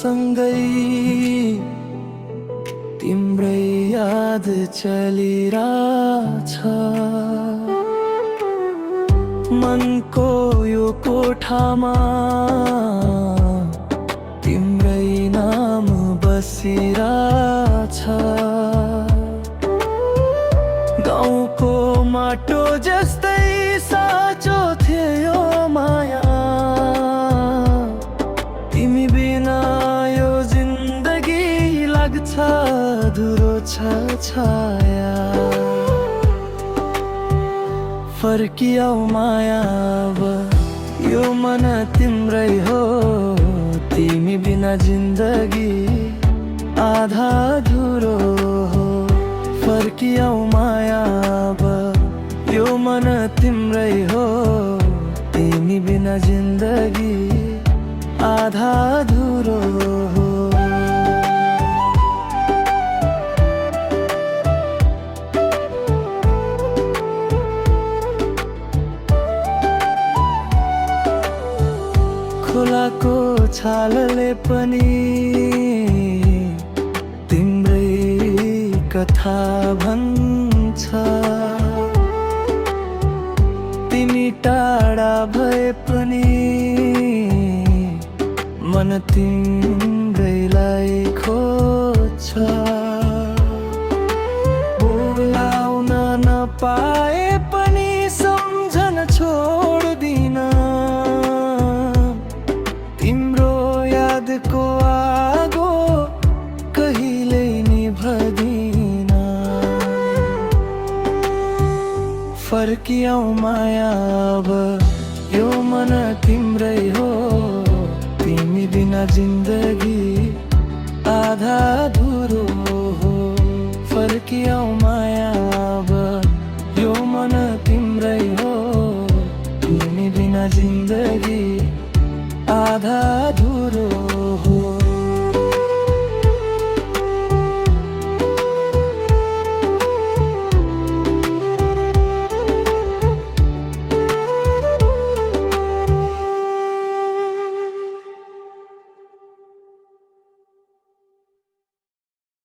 सँगै तिम्रै याद चलिरहेछ। मनको यो कोठामा तिम्रै नाम बसिरहेछ। गाउँको माटो जस्तै साँचो थियो माया, तिमी बिना यो जिन्दगी लाग्छ अधुरो छ छाया। फर्कियाऊ माया अब, यो मन तिम्रै हो, तिमी बिना जिन्दगी आधा अधुरो हो। फर्कियाऊ माया अब, यो मन तिम्रै हो, तिमी बिना जिन्दगी आधा अधुरो हो। खोलाको छालले पनि तिम्रै कथा भन्छ। तिमी टाढा भए पनि मन तिम्रैलाई खोज्छ। बोलाउन नपाए पनि सम्झन छोड्दिन, तिम्रो यादको आगो कहिल्यै निभदिन। फर्कियाऊ माया अब, यो मन तिम्रै हो, तिमी बिना जिन्दगी आधा अधुरो हो। फर्कियाऊ माया अब, यो मन तिम्रै हो, तिमी बिना जिन्दगी आधा